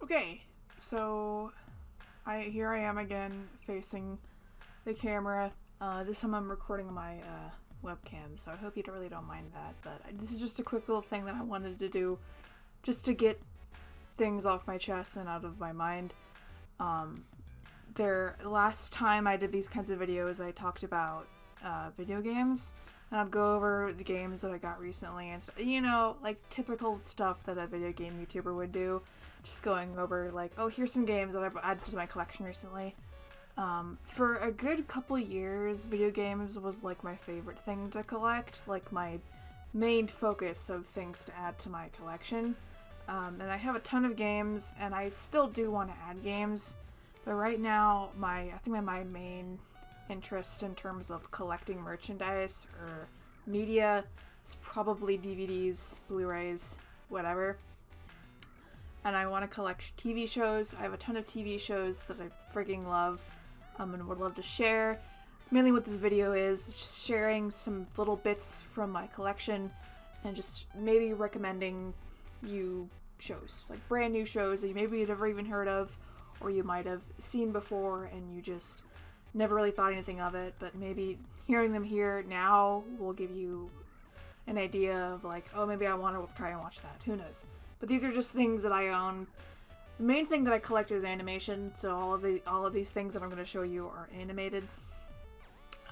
Okay, so here I am again facing the camera. This time I'm recording my webcam, so I hope you really don't mind that. But this is just a quick little thing that I wanted to do, just to get things off my chest and out of my mind. Last time I did these kinds of videos, I talked about video games, and I'd go over the games that I got recently, and like typical stuff that a video game YouTuber would do. Just going over like, oh, here's some games that I've added to my collection recently. For a good couple years, video games was like my favorite thing to collect, like my main focus of things to add to my collection. And I have a ton of games, and I still do want to add games, but right now I think my main interest in terms of collecting merchandise or media is probably DVDs, Blu-rays, whatever. And I want to collect TV shows. I have a ton of TV shows that I freaking love, and would love to share. It's mainly what this video is, just sharing some little bits from my collection, and just maybe recommending you shows, like brand new shows that maybe you've never even heard of, or you might have seen before and you just never really thought anything of it, but maybe hearing them here now will give you an idea of like, oh, maybe I want to try and watch that. Who knows? But these are just things that I own. The main thing that I collect is animation, so all of these things that I'm going to show you are animated.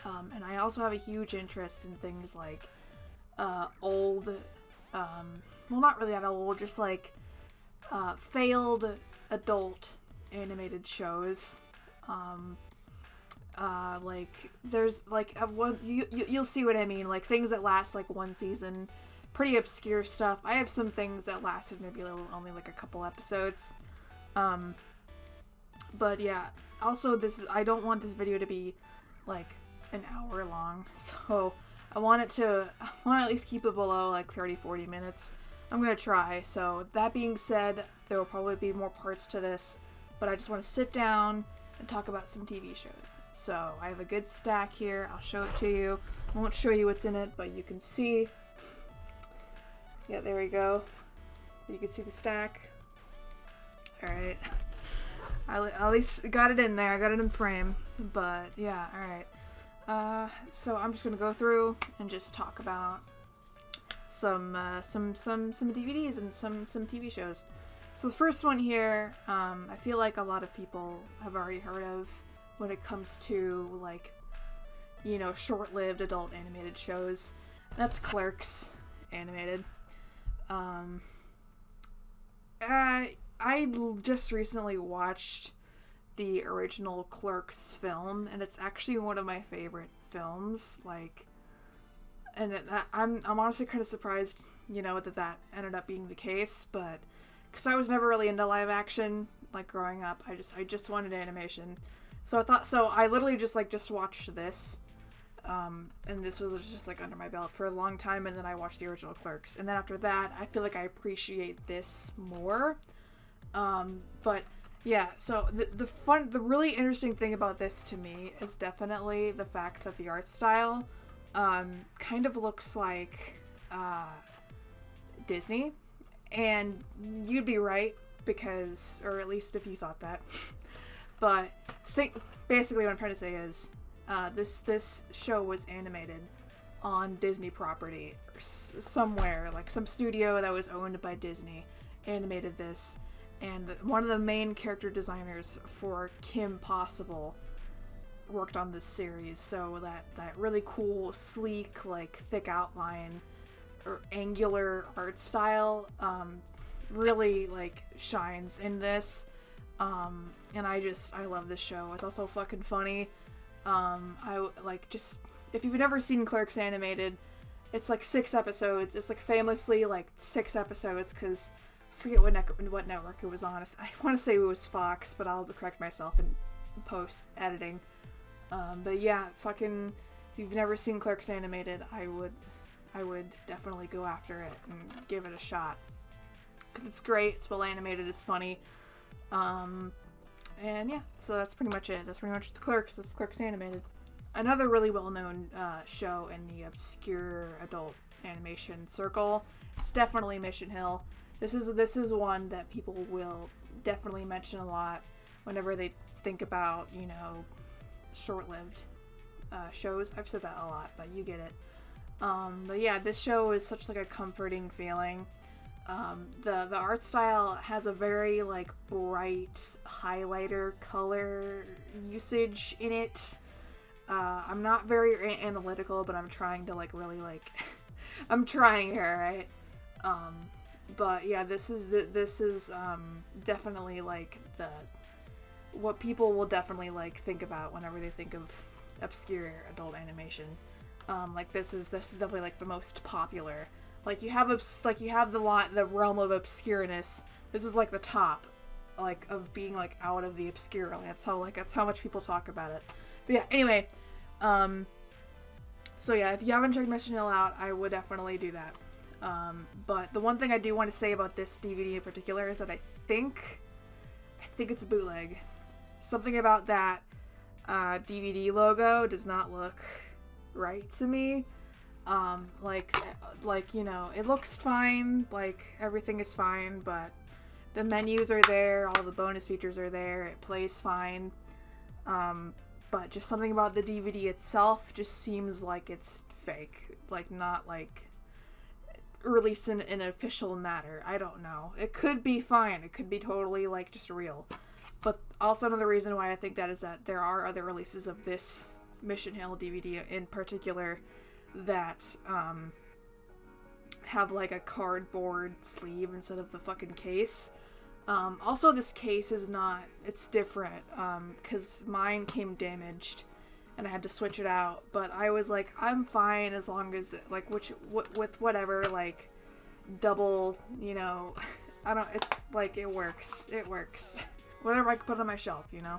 And I also have a huge interest in things like old, well, not really that old, just like failed adult animated shows. Like there's like you'll see what I mean, like things that last like one season. Pretty obscure stuff. I have some things that lasted maybe only like a couple episodes. But yeah, also I don't want this video to be like an hour long, so I want to at least keep it below like 30-40 minutes. I'm gonna try. So that being said, there will probably be more parts to this, but I just want to sit down and talk about some TV shows. So I have a good stack here. I'll show it to you. I won't show you what's in it, but you can see. Yeah, there we go. You can see the stack. Alright. I at least got it in there. I got it in frame. But, yeah, alright. So I'm just gonna go through and just talk about some DVDs and some TV shows. So the first one here, I feel like a lot of people have already heard of when it comes to, like, short-lived adult animated shows. That's Clerks animated. I just recently watched the original Clerks film, and it's actually one of my favorite films. Like, and I'm honestly kind of surprised, that ended up being the case, but because I was never really into live action, like growing up, I just wanted animation, so I literally just watched this. And this was just like under my belt for a long time, and then I watched the original Clerks, and then after that I feel like I appreciate this more. But yeah, so the really interesting thing about this to me is definitely the fact that the art style kind of looks like Disney, and you'd be right, because, or at least if you thought that. But basically what I'm trying to say is this show was animated on Disney property somewhere, like some studio that was owned by Disney animated this, and one of the main character designers for Kim Possible worked on this series, so that really cool, sleek, like thick outline or angular art style really like shines in this, and I love this show. It's also fucking funny. I like, just if you've never seen Clerks animated, it's like 6 episodes. It's like famously like 6 episodes, because I forget what network it was on. I want to say it was Fox, but I'll correct myself in post editing. But yeah, fucking, if you've never seen Clerks animated, I would definitely go after it and give it a shot, because it's great. It's well animated. It's funny. And yeah, so that's pretty much it. That's pretty much the Clerks. This Clerks animated. Another really well-known show in the obscure adult animation circle. It's definitely Mission Hill. This is one that people will definitely mention a lot whenever they think about, you know, short-lived shows. I've said that a lot, but you get it. But yeah, this show is such like a comforting feeling. The art style has a very like bright highlighter color usage in it. I'm not very analytical, but I'm trying to like really like I'm trying here, right? But yeah, this is definitely like what people will definitely like think about whenever they think of obscure adult animation. Like this is definitely like the most popular. Like you have the realm of obscureness. This is like the top, like of being like out of the obscure. That's how much people talk about it. But yeah, anyway, so yeah, if you haven't checked Mission Hill out, I would definitely do that. But the one thing I do want to say about this DVD in particular is that I think it's a bootleg. Something about that DVD logo does not look right to me. Like you know, it looks fine, like everything is fine, but the menus are there, all the bonus features are there, it plays fine. But just something about the DVD itself just seems like it's fake, like not like released in an official manner. I don't know. It could be fine. It could be totally like just real. But also another reason why I think that is that there are other releases of this Mission Hill DVD in particular that have like a cardboard sleeve instead of the fucking case. Also this case is not, it's different, because mine came damaged and I had to switch it out, but I was like, I'm fine as long as, like, with whatever, like, double, you know, it's like, it works, whatever I can put on my shelf, you know.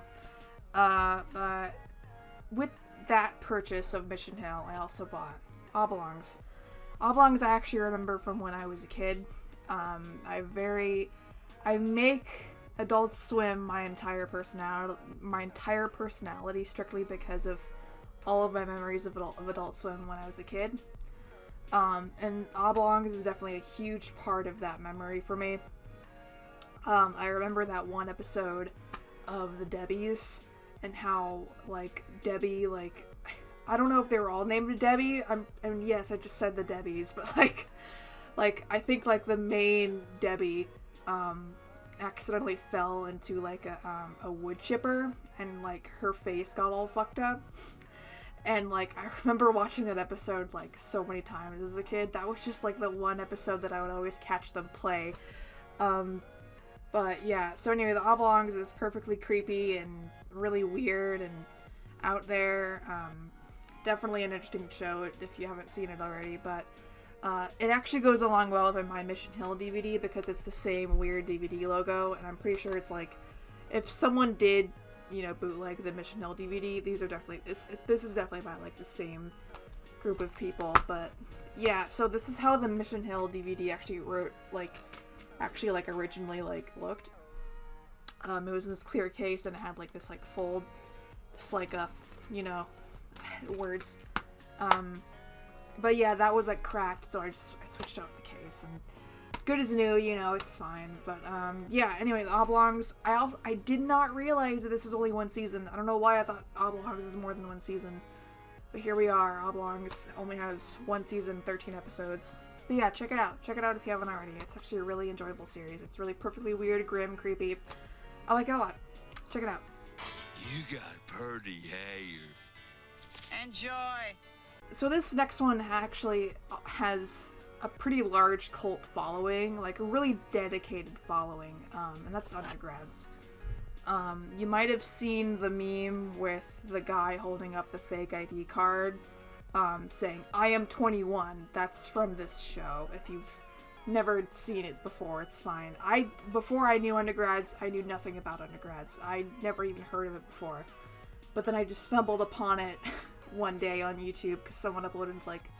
But with that purchase of Mission Hill, I also bought Oblongs. Oblongs I actually remember from when I was a kid. I make Adult Swim my entire personality strictly because of all of my memories of Adult Swim when I was a kid. And Oblongs is definitely a huge part of that memory for me. I remember that one episode of the Debbies and how, like, Debbie, like, I don't know if they were all named Debbie. Yes, I just said the Debbies, but like I think like the main Debbie accidentally fell into like a wood chipper and like her face got all fucked up. And like I remember watching that episode like so many times as a kid. That was just like the one episode that I would always catch them play. But yeah, so anyway, the Oblongs is perfectly creepy and really weird and out there. Definitely an interesting show if you haven't seen it already, but it actually goes along well with my Mission Hill DVD because it's the same weird DVD logo, and I'm pretty sure it's like, if someone did, you know, bootleg the Mission Hill DVD, this is definitely by like the same group of people. But yeah, so this is how the Mission Hill DVD actually originally like looked. It was in this clear case and it had like this like fold, this like you know, words. But yeah, that was like cracked, so I switched out the case, and good as new, you know, it's fine. But yeah, anyway, the Oblongs, I did not realize that this is only one season. I don't know why I thought Oblongs is more than one season, but here we are. Oblongs only has one season, 13 episodes. But yeah, check it out if you haven't already. It's actually a really enjoyable series. It's really perfectly weird, grim, creepy. I like it a lot. Check it out. You got pretty hair. Enjoy. So this next one actually has a pretty large cult following, like a really dedicated following, and that's undergrads. You might have seen the meme with the guy holding up the fake ID card, saying, "I am 21. That's from this show. If you've never seen it before, it's fine. Before I knew undergrads, I knew nothing about undergrads. I never even heard of it before. But then I just stumbled upon it one day on YouTube because someone uploaded like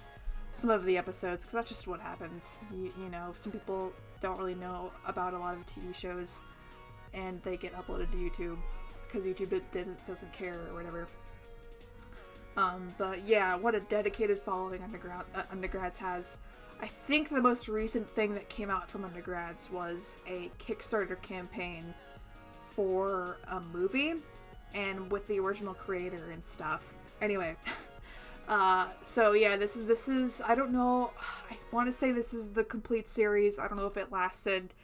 some of the episodes, because that's just what happens. You know, some people don't really know about a lot of TV shows and they get uploaded to YouTube because YouTube doesn't care or whatever. But yeah, what a dedicated following undergrads has. I think the most recent thing that came out from undergrads was a Kickstarter campaign for a movie and with the original creator and stuff. Anyway, so yeah, this is I don't know, I want to say this is the complete series. I don't know if it lasted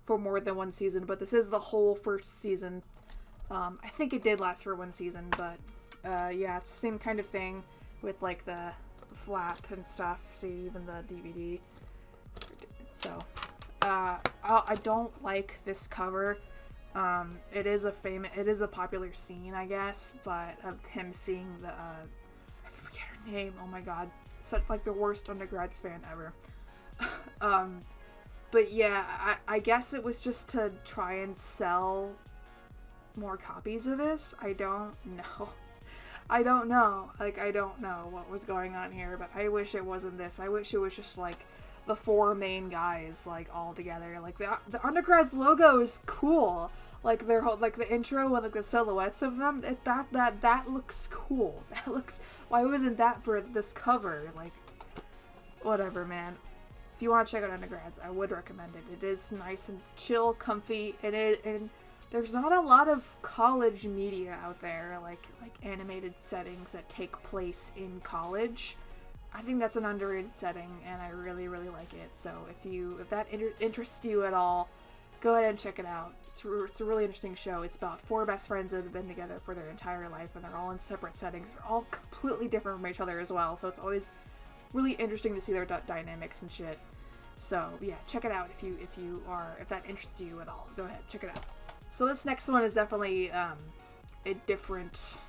for more than one season, but this is the whole first season. I think it did last for one season, but yeah, it's the same kind of thing with like the flap and stuff. See, even the DVD. So I don't like this cover. It is a popular scene, I guess, but of him seeing the I forget her name. Oh my god, such like the worst undergrads fan ever. But yeah, I guess it was just to try and sell more copies of this. I don't know. Like, I don't know what was going on here, but I wish it wasn't this. I wish it was just like the four main guys like all together. Like the undergrads logo is cool. Like their whole, like the intro with like the silhouettes of them. That looks cool. That looks. Why wasn't that for this cover? Like, whatever, man. If you want to check out undergrads, I would recommend it. It is nice and chill, comfy, and there's not a lot of college media out there, like animated settings that take place in college. I think that's an underrated setting, and I really, really like it. So if that interests you at all, go ahead and check it out. It's a really interesting show. It's about four best friends that have been together for their entire life, and they're all in separate settings. They're all completely different from each other as well, so it's always really interesting to see their dynamics and shit. So yeah, check it out if that interests you at all. Go ahead, check it out. So this next one is definitely a different,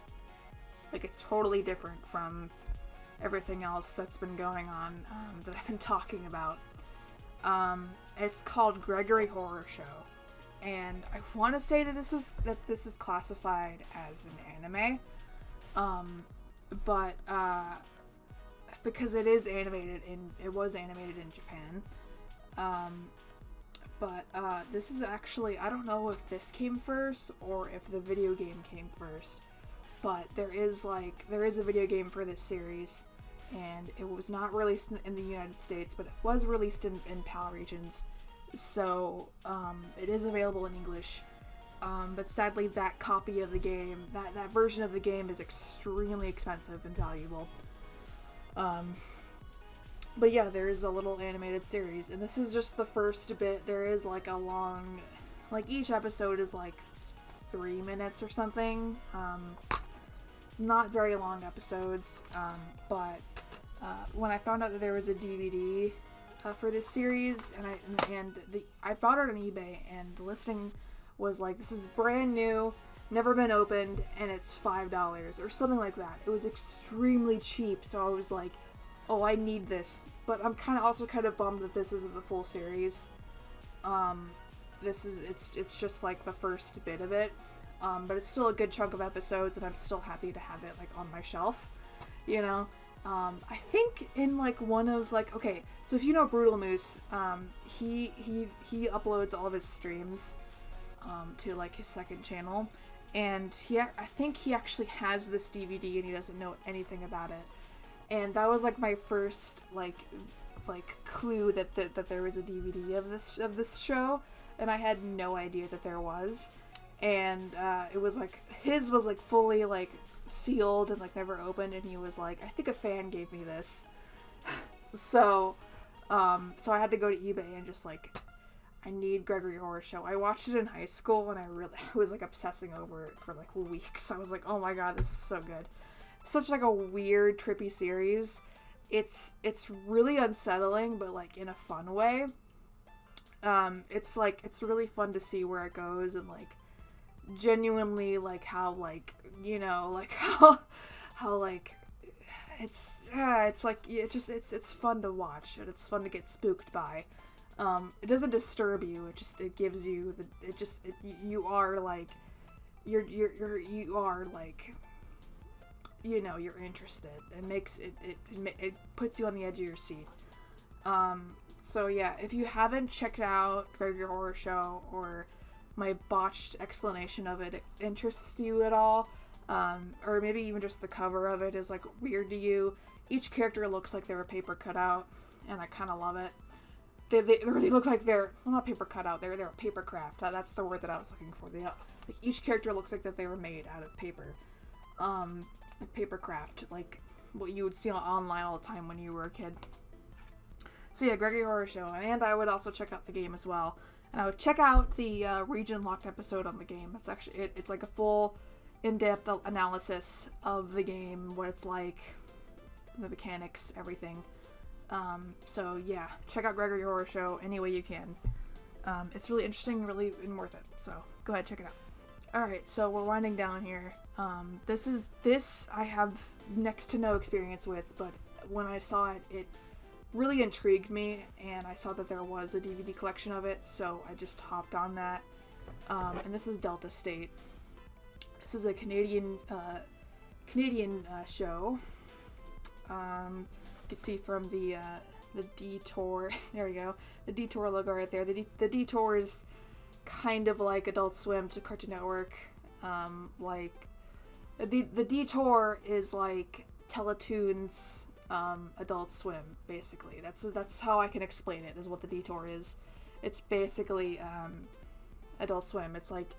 like it's totally different from everything else that's been going on that I've been talking about. It's called Gregory Horror Show, and I want to say that this is classified as an anime, but because it was animated in Japan. But this is actually, I don't know if this came first or if the video game came first, but there is a video game for this series, and it was not released in the United States, but it was released in PAL regions, so it is available in English, but sadly that copy of the game, that version of the game is extremely expensive and valuable. But yeah, there is a little animated series, and this is just the first bit. There is like a long, like each episode is like 3 minutes or something. Not very long episodes, but when I found out that there was a DVD for this series, and I bought it on eBay, and the listing was like, this is brand new, never been opened, and it's $5 or something like that. It was extremely cheap, so I was like, oh, I need this. But I'm also kind of bummed that this isn't the full series. It's just like the first bit of it. But it's still a good chunk of episodes, and I'm still happy to have it like on my shelf, you know. I think in like one of like, okay, so if you know Brutal Moose, he uploads all of his streams to like his second channel, and I think he actually has this DVD and he doesn't know anything about it. And that was like my first like clue that there was a DVD of this show, and I had no idea that there was. And it was like, his was like fully like sealed and like never opened, and he was like, I think a fan gave me this. so I had to go to eBay and just like, I need Gregory Horror Show. I watched it in high school, and I was like obsessing over it for like weeks. I was like, oh my god, this is so good. Such like a weird, trippy series. It's really unsettling, but like in a fun way. It's really fun to see where it goes, and like genuinely like how like, you know, like how like it's fun to watch, and it's fun to get spooked by. It doesn't disturb you. It gives you you are like you know, you're interested. It makes it puts you on the edge of your seat. So yeah, if you haven't checked out Gregory Horror Show, or my botched explanation of it interests you at all, or maybe even just the cover of it is like weird to you. Each character looks like they were paper cut out, and I kind of love it. they look like they're, well, not paper cutout, they're paper craft. That's the word that I was looking for. Like each character looks like that they were made out of paper. Like paper craft, like what you would see online all the time when you were a kid. So yeah, Gregory Horror Show, and I would also check out the game as well. And I would check out the region locked episode on the game. It's actually it's like a full in-depth analysis of the game, what it's like, the mechanics, everything. So yeah, check out Gregory Horror Show any way you can. It's really interesting, really and worth it. So go ahead, check it out. All right, so we're winding down here. This I have next to no experience with, but when I saw it, it really intrigued me, and I saw that there was a DVD collection of it, so I just hopped on that. And this is Delta State. This is a Canadian show. You can see from the Detour. There we go. The Detour logo right there. The Detour is kind of like Adult Swim to Cartoon Network. Like the Detour is like Teletoons. Adult Swim, basically. That's how I can explain it, is what the Detour is. It's basically Adult Swim. It's like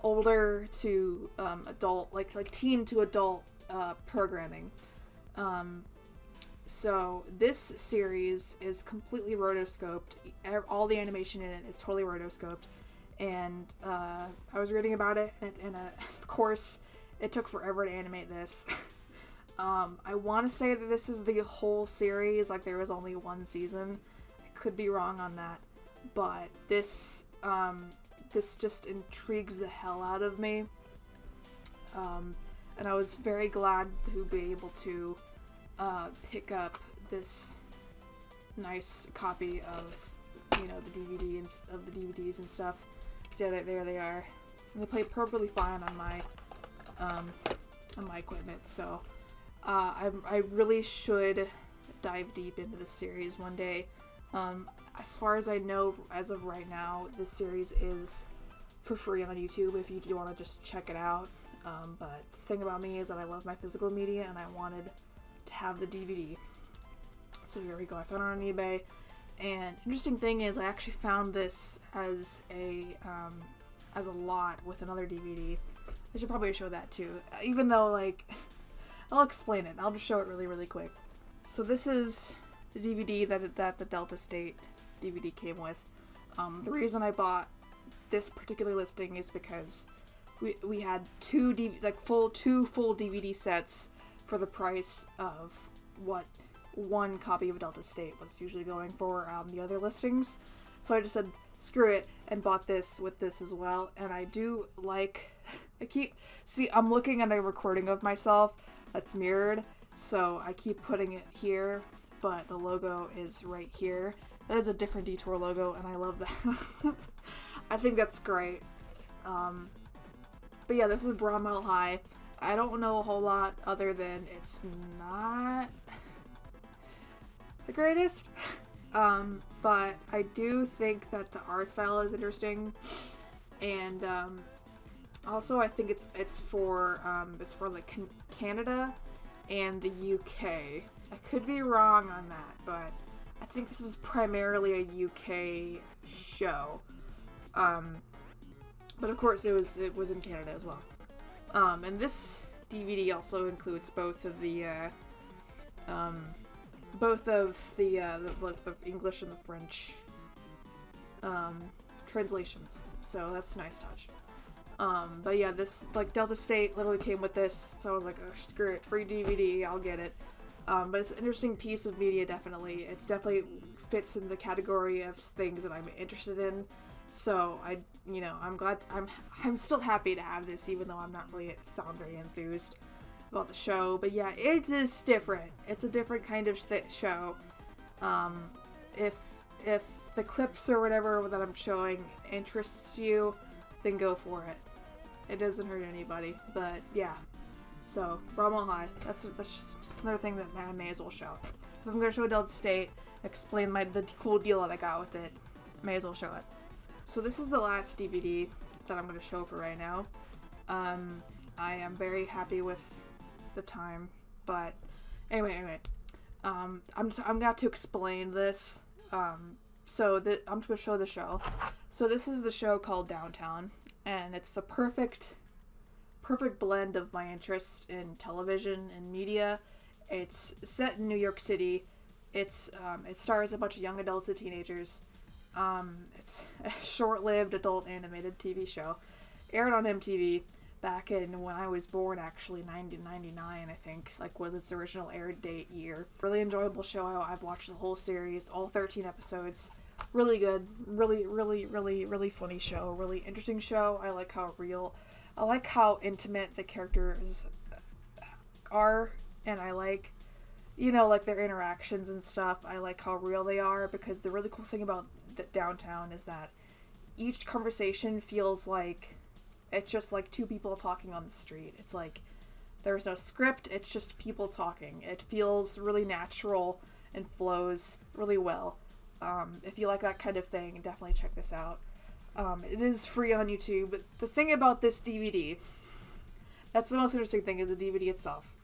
older to adult, like teen to adult programming. So this series is completely rotoscoped. All the animation in it is totally rotoscoped. And I was reading about it, and of course, it took forever to animate this. I want to say that this is the whole series, like there was only one season. I could be wrong on that, but this just intrigues the hell out of me. And I was very glad to be able to pick up this nice copy of, the DVD and of the DVDs and stuff. So yeah, there they are. And they play perfectly fine on my equipment. So. I really should dive deep into this series one day. As far as I know, as of right now, this series is for free on YouTube if you do want to just check it out. But the thing about me is that I love my physical media, and I wanted to have the DVD. So here we go. I found it on eBay, and interesting thing is I actually found this as a lot with another DVD. I should probably show that too, even though like. I'll explain it. I'll just show it really, really quick. So this is the DVD that the Delta State DVD came with. The reason I bought this particular listing is because we had two full DVD sets for the price of what one copy of Delta State was usually going for the other listings. So I just said screw it and bought this with this as well. And I do like. I'm looking at a recording of myself that's mirrored, so I keep putting it here, but the logo is right here. That is a different Detour logo, and I love that. I think that's great. But yeah, this is Bromwell High. I don't know a whole lot other than it's not the greatest, but I do think that the art style is interesting, and also I think it's for like Canada and the UK. I could be wrong on that, but I think this is primarily a UK show. But of course it was in Canada as well. And this DVD also includes both of the English and the French translations. So that's a nice touch. But yeah, this, like, Delta State literally came with this, so I was like, oh, screw it, free DVD, I'll get it. But it's an interesting piece of media, definitely. It's definitely fits in the category of things that I'm interested in. So I'm glad, I'm still happy to have this, even though I'm not really sound very enthused about the show. But yeah, it is different. It's a different kind of show. If the clips or whatever that I'm showing interests you, then go for it. It doesn't hurt anybody, but yeah. So, Bromwell High, that's just another thing that I may as well show. If I'm going to show Delta State, explain the cool deal that I got with it, may as well show it. So this is the last DVD that I'm going to show for right now. I am very happy with the time, but anyway, I'm going to have to explain this. So I'm just gonna show the show. So this is the show called Downtown, and it's the perfect blend of my interest in television and media. It's set in New York City. It stars a bunch of young adults and teenagers. It's a short-lived adult animated TV show. Aired on MTV back in when I was born, actually, 1999, I think, like, was its original air date year. Really enjoyable show. I've watched the whole series, all 13 episodes. Really good. Really funny show. Really interesting show. I like how intimate the characters are, and I like, like their interactions and stuff. I like how real they are, because the really cool thing about Downtown is that each conversation feels like it's just like two people talking on the street. It's like there's no script, it's just people talking. It feels really natural and flows really well. If you like that kind of thing, definitely check this out. It is free on YouTube. But the thing about this DVD, that's the most interesting thing, is the DVD itself.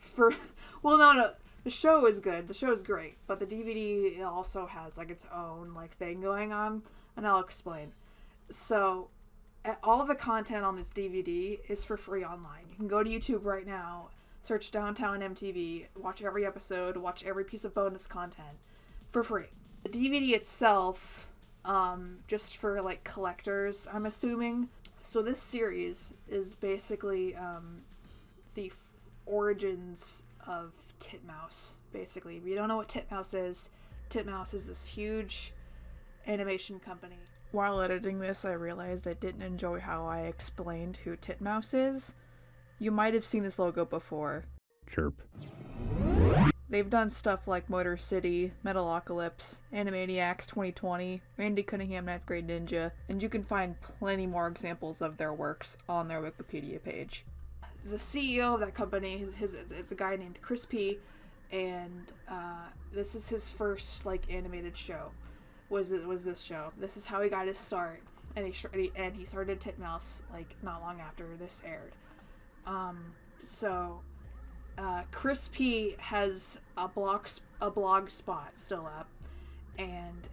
No, the show is good. The show is great, but the DVD also has like its own like thing going on, and I'll explain. So, all of the content on this DVD is for free online. You can go to YouTube right now, search Downtown MTV, watch every episode, watch every piece of bonus content for free. The DVD itself, just for like collectors, I'm assuming. So this series is basically the origins of Titmouse, basically. If you don't know what Titmouse is this huge animation company. While editing this, I realized I didn't enjoy how I explained who Titmouse is. You might have seen this logo before. Chirp. They've done stuff like Motor City, Metalocalypse, Animaniacs 2020, Randy Cunningham 9th Grade Ninja, and you can find plenty more examples of their works on their Wikipedia page. The CEO of that company, it's a guy named Chris P, and this is his first like animated show. Was this show? This is how he got his start, and he started Titmouse like not long after this aired. Chris P has a blog spot still up, and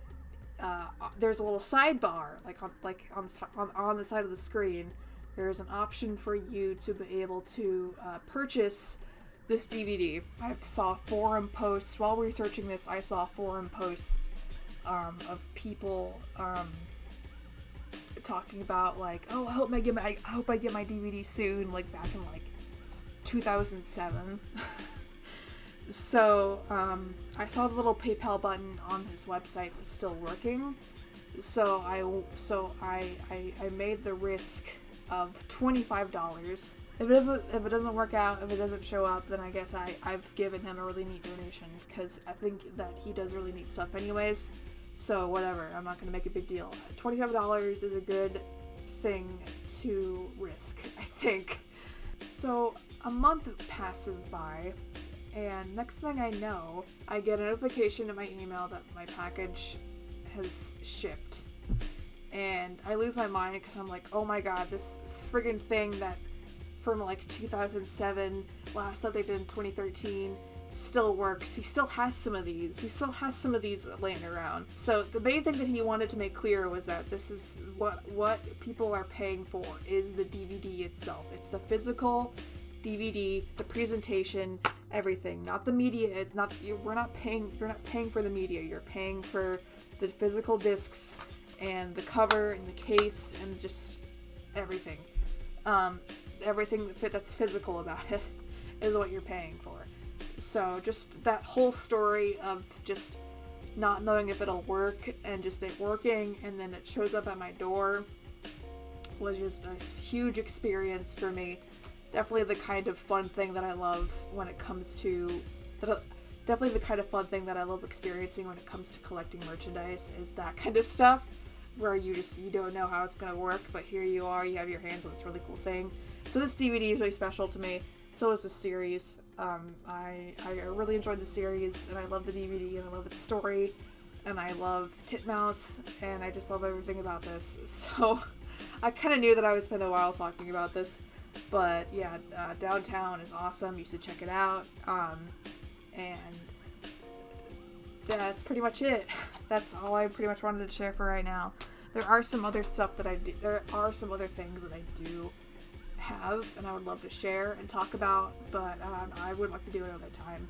there's a little sidebar on the side of the screen. There's an option for you to be able to purchase this DVD. I saw forum posts while researching this. I saw forum posts of people talking about like, oh, I hope I get my DVD soon, like back in like 2007. So I saw the little PayPal button on his website was still working. So I made the risk of $25. If it doesn't work out, if it doesn't show up, then I guess I've given him a really neat donation, because I think that he does really neat stuff anyways. So whatever, I'm not gonna make a big deal. $25 is a good thing to risk, I think. So a month passes by, and next thing I know, I get a notification in my email that my package has shipped. And I lose my mind, because I'm like, oh my god, this friggin' thing that from like 2007, last updated in 2013, still works. He still has some of these laying around. So the main thing that he wanted to make clear was that this is what people are paying for is the DVD itself. It's the physical DVD, the presentation, everything, not the media. It's not, you're not paying for the media. You're paying for the physical discs and the cover and the case and just everything. Everything that's physical about it is what you're paying for. So just that whole story of just not knowing if it'll work and just it working and then it shows up at my door was just a huge experience for me. Definitely the kind of fun thing that I love when it comes to definitely the kind of fun thing that I love experiencing when it comes to collecting merchandise is that kind of stuff where you don't know how it's gonna work, but here you are, you have your hands on this really cool thing. So this DVD is really special to me. So is the series. I really enjoyed the series, and I love the DVD, and I love its story, and I love Titmouse, and I just love everything about this. So I kind of knew that I would spend a while talking about this, but yeah, Downtown is awesome. You should check it out. And that's pretty much it. That's all I pretty much wanted to share for right now. There are some other stuff that I do. There are some other things that I do have, and I would love to share and talk about, but I would like to do it another time.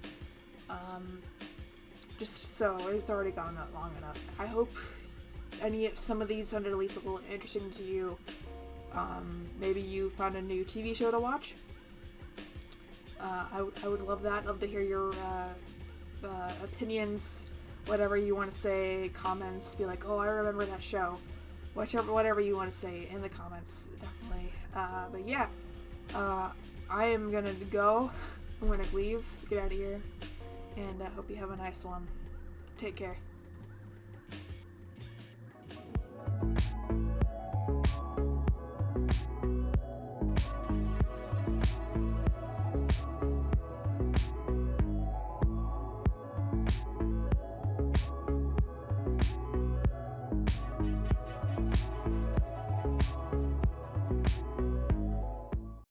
Just so it's already gone that long enough. I hope some of these sounded at least a little interesting to you. Maybe you found a new TV show to watch. I would love that. Love to hear your opinions, whatever you want to say, comments. Be like, oh, I remember that show. Whatever you want to say in the comments, definitely. But yeah, I am gonna go. I'm gonna leave, get out of here, and I hope you have a nice one. Take care.